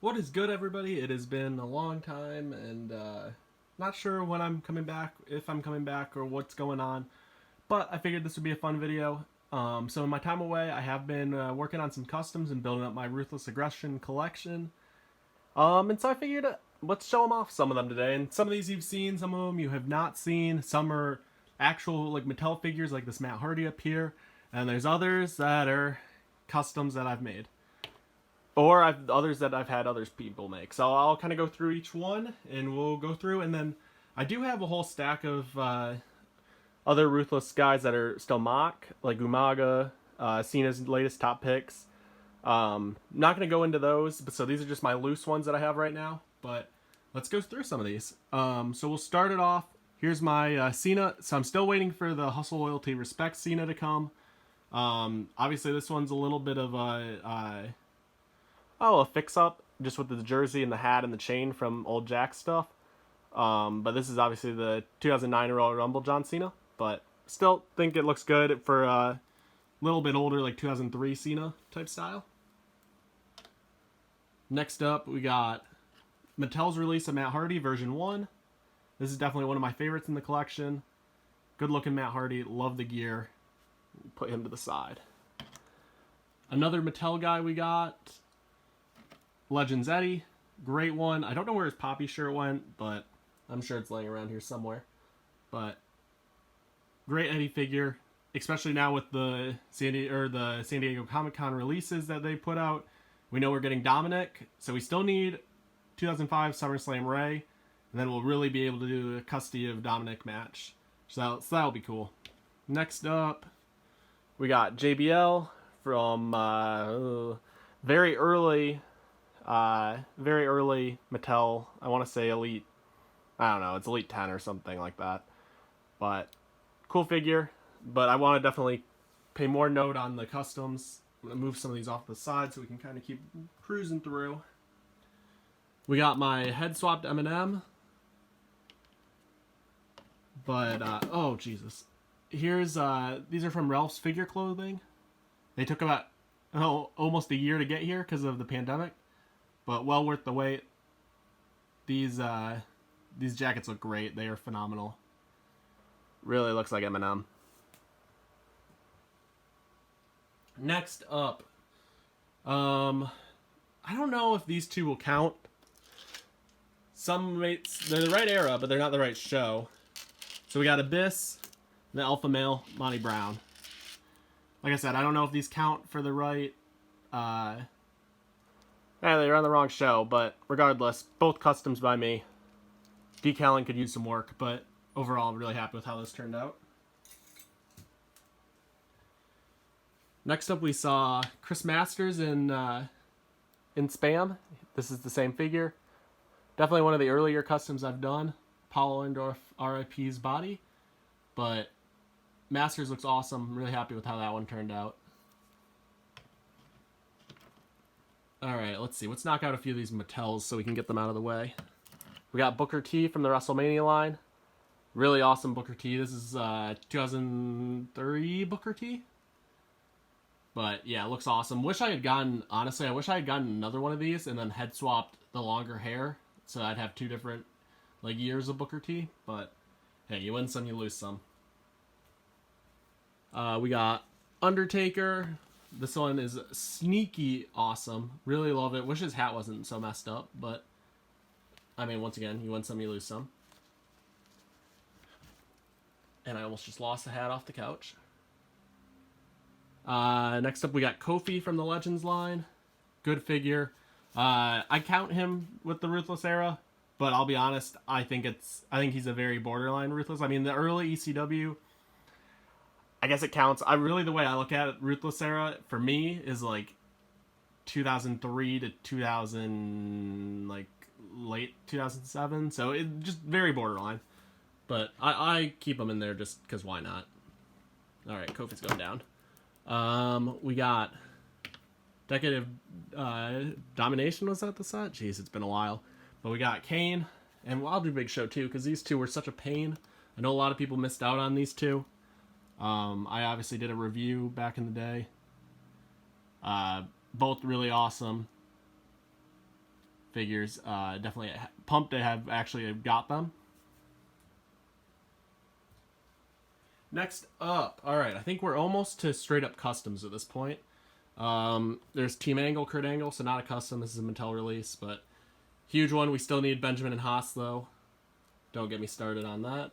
What is good, everybody? It has been a long time, and not sure when I'm coming back, if I'm coming back, or what's going on. But I figured this would be a fun video. So in my time away, I have been working on some customs and building up my Ruthless Aggression collection. And so I figured let's show them off some of them today. And some of these you've seen, some of them you have not seen. Some are actual like Mattel figures, like this Matt Hardy up here, and there's others that are customs that I've made. Or others that I've had others people make. So I'll kind of go through each one, and we'll go through, and then I do have a whole stack of other Ruthless guys that are still mock, like Umaga, Cena's latest top picks. Not going to go into those, but so these are just my loose ones that I have right now. But let's go through some of these. So we'll start it off. Here's my Cena. So I'm still waiting for the Hustle, Loyalty, Respect Cena to come. Obviously, this one's a little bit of a fix-up, just with the jersey and the hat and the chain from old Jack stuff. But this is obviously the 2009 Royal Rumble John Cena. But still think it looks good for a little bit older, like 2003 Cena type style. Next up, we got Mattel's release of Matt Hardy version 1. This is definitely one of my favorites in the collection. Good looking Matt Hardy, love the gear. Put him to the side. Another Mattel guy we got, Legends Eddie, great one. I don't know where his Poppy shirt went, but I'm sure it's laying around here somewhere. But great Eddie figure, especially now with the San Diego Comic-Con releases that they put out. We know we're getting Dominic, so we still need 2005 SummerSlam Ray, and then we'll really be able to do a custody of Dominic match. So that'll be cool. Next up, we got JBL from very early Mattel. I want to say Elite. I don't know. It's Elite 10 or something like that. But cool figure. But I want to definitely pay more note on the customs. I'm going to move some of these off the side so we can kind of keep cruising through. We got my head swapped M&M. But, oh, Jesus. Here's, these are from Ralph's Figure Clothing. They took about, almost a year to get here because of the pandemic. But well worth the wait. These jackets look great. They are phenomenal. Really looks like Eminem. Next up, I don't know if these two will count. They're the right era, but they're not the right show. So we got Abyss, the Alpha Male, Monty Brown. Like I said, I don't know if these count for the right. Yeah, they're on the wrong show, but regardless, both customs by me. Decaling could use some work, but overall, I'm really happy with how this turned out. Next up, we saw Chris Masters in Spam. This is the same figure. Definitely one of the earlier customs I've done. Paulo Endorf RIP's body. But Masters looks awesome. I'm really happy with how that one turned out. Alright, let's see. Let's knock out a few of these Mattels so we can get them out of the way. We got Booker T from the WrestleMania line. Really awesome Booker T. This is 2003 Booker T. But yeah, it looks awesome. Honestly, I wish I had gotten another one of these and then head swapped the longer hair. So I'd have two different years of Booker T. But hey, you win some, you lose some. We got Undertaker. This one is sneaky awesome. Really love it. Wish his hat wasn't so messed up, but I mean, once again, you win some, you lose some. And I almost just lost the hat off the couch. Next up, we got Kofi from the Legends line. Good figure. I count him with the Ruthless era, but I'll be honest, I think he's a very borderline Ruthless. I mean, the early ECW, I guess it counts. The way I look at it, Ruthless era for me is like 2003 to 2000, like late 2007. So it just very borderline. But I keep them in there just because why not? All right, Kofi's going down. We got Decade of Domination. Was that the set? Jeez, it's been a while. But we got Kane, and I'll do Big Show too because these two were such a pain. I know a lot of people missed out on these two. I obviously did a review back in the day. Both really awesome. figures. Definitely pumped to have actually got them. Next up, all right, I think we're almost to straight up customs at this point. There's Team Angle, Kurt Angle, so not a custom. This is a Mattel release, but huge one. We still need Benjamin and Haas, though. Don't get me started on that.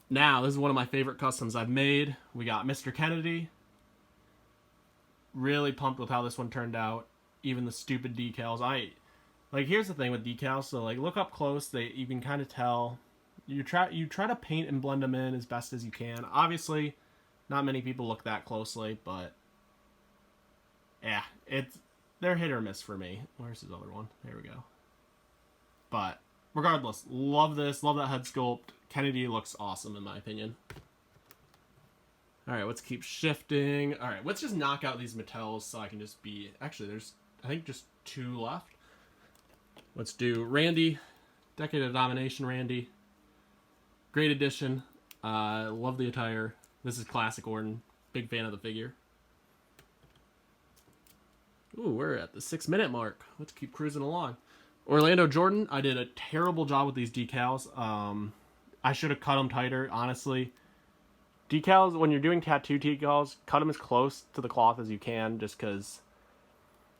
Now, this is one of my favorite customs I've made. We got Mr. Kennedy. Really pumped with how this one turned out. Even the stupid decals. Here's the thing with decals. So, look up close. You can kind of tell. You try to paint and blend them in as best as you can. Obviously, not many people look that closely, but yeah, they're hit or miss for me. Where's his other one? There we go. But regardless, love this. Love that head sculpt. Kennedy looks awesome in my opinion. All right, let's keep shifting. All right, let's just knock out these Mattels so I can just be... Actually, there's, I think, just 2 left. Let's do Randy. Decade of Domination Randy. Great addition. Love the attire. This is classic Orton. Big fan of the figure. Ooh, we're at the 6-minute mark. Let's keep cruising along. Orlando Jordan. I did a terrible job with these decals. I should have cut them tighter, honestly. Decals, when you're doing tattoo decals, cut them as close to the cloth as you can, just because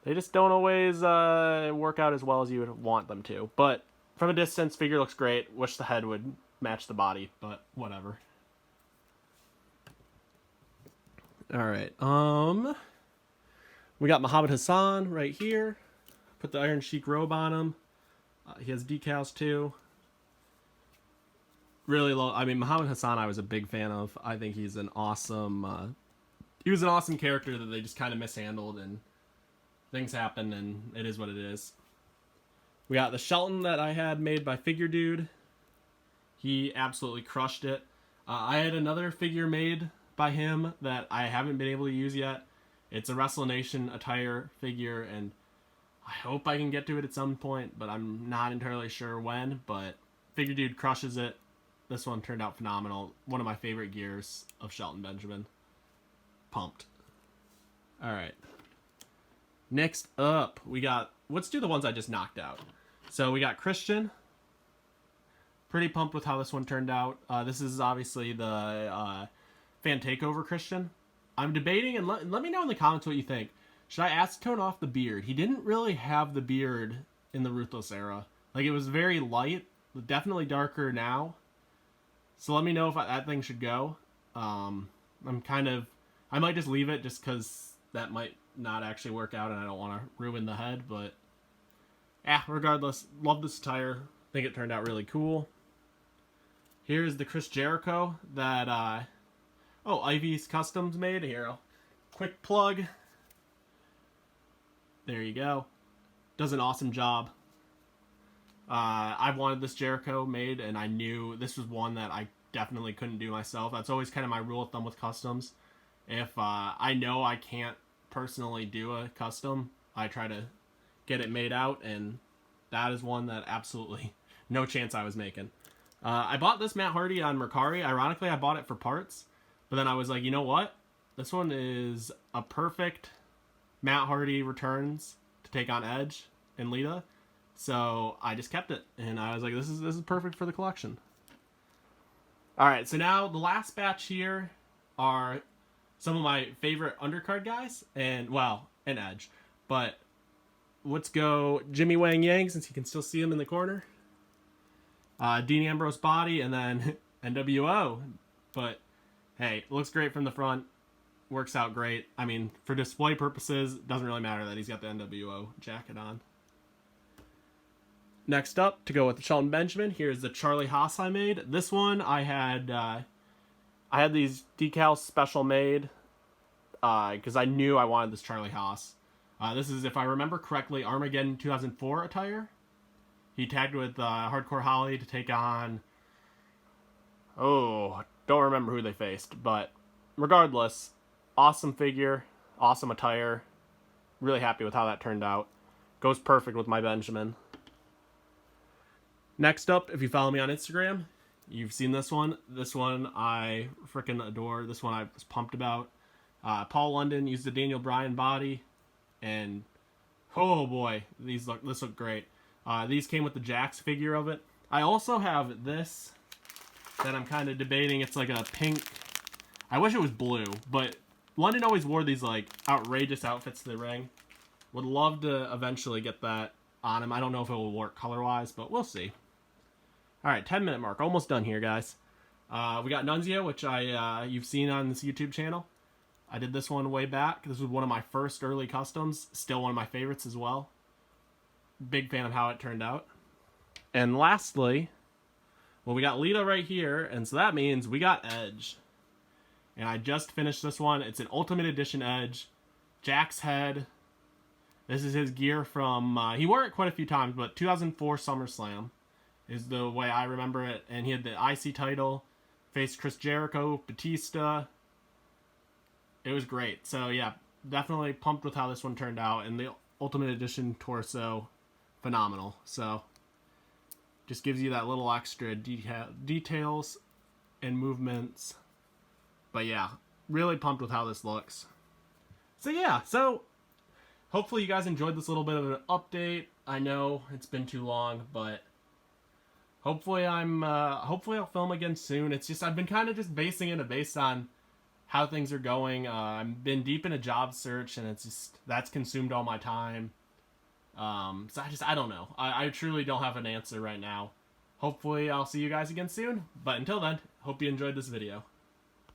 they just don't always work out as well as you would want them to. But from a distance, figure looks great. Wish the head would match the body, but whatever. All right. We got Mohammed Hassan right here. Put the Iron Sheik robe on him. He has decals too. Really low. I mean, Mohammed Hassan, I was a big fan of. I think he's an awesome. He was an awesome character that they just kind of mishandled, and things happen, and it is what it is. We got the Shelton that I had made by Figure Dude. He absolutely crushed it. I had another figure made by him that I haven't been able to use yet. It's a WrestleNation attire figure, and I hope I can get to it at some point, but I'm not entirely sure when. But Figure Dude crushes it. This one turned out phenomenal. One of my favorite gears of Shelton Benjamin. Pumped. All right. Next up, we got... Let's do the ones I just knocked out. So we got Christian. Pretty pumped with how this one turned out. This is obviously the Fan Takeover Christian. I'm debating, and let me know in the comments what you think. Should I acetone off the beard? He didn't really have the beard in the Ruthless era. It was very light. Definitely darker now. So let me know if that thing should go. I might just leave it just because that might not actually work out and I don't want to ruin the head. But, regardless, love this attire. Think it turned out really cool. Here's the Chris Jericho that, Ivy's Customs made. Here, quick plug. There you go. Does an awesome job. I've wanted this Jericho made, and I knew this was one that I definitely couldn't do myself. That's always kind of my rule of thumb with customs. If I know I can't personally do a custom, I try to get it made out, and that is one that absolutely no chance I was making. I bought this Matt Hardy on Mercari. Ironically, I bought it for parts, but then I was like, you know what? This one is a perfect Matt Hardy returns to take on Edge and Lita. So I just kept it, and I was like, this is perfect for the collection. All right, so now the last batch here are some of my favorite undercard guys, and Edge. But let's go Jimmy Wang Yang, since you can still see him in the corner. Dean Ambrose body, and then NWO. But hey, it looks great from the front. Works out great. I mean, for display purposes, it doesn't really matter that he's got the NWO jacket on. Next up, to go with the Shelton Benjamin, here's the Charlie Haas I made. This one I had these decals special made because I knew I wanted this Charlie Haas. This is, if I remember correctly, Armageddon 2004 attire. He tagged with Hardcore Holly to take on... don't remember who they faced, but regardless, awesome figure, awesome attire. Really happy with how that turned out. Goes perfect with my Benjamin. Next up, if you follow me on Instagram, you've seen this one. This one I freaking adore. This one I was pumped about. Paul London used the Daniel Bryan body, and Oh boy, this look great. These came with the Jax figure of it. I also have this that I'm kind of debating. It's like a pink. I wish it was blue, but London always wore these like outrageous outfits to the ring. Would love to eventually get that on him. I don't know if it will work color-wise, but we'll see. All right, 10-minute mark. Almost done here, guys. We got Nunzio, which you've seen on this YouTube channel. I did this one way back. This was one of my first early customs. Still one of my favorites as well. Big fan of how it turned out. And lastly, well, we got Lita right here, and so that means we got Edge. And I just finished this one. It's an Ultimate Edition Edge. Jack's head. This is his gear from, he wore it quite a few times, but 2004 SummerSlam is the way I remember it. And he had the IC title, faced Chris Jericho, Batista. It was great. So yeah, definitely pumped with how this one turned out. And the Ultimate Edition torso, phenomenal. So just gives you that little extra details and movements. But yeah, really pumped with how this looks. So yeah, so hopefully you guys enjoyed this little bit of an update. I know it's been too long, but hopefully I'll film again soon. It's just I've been kind of just basing it based on how things are going. I've been deep in a job search, and it's just that's consumed all my time. So I don't know. I truly don't have an answer right now. Hopefully I'll see you guys again soon. But until then, hope you enjoyed this video.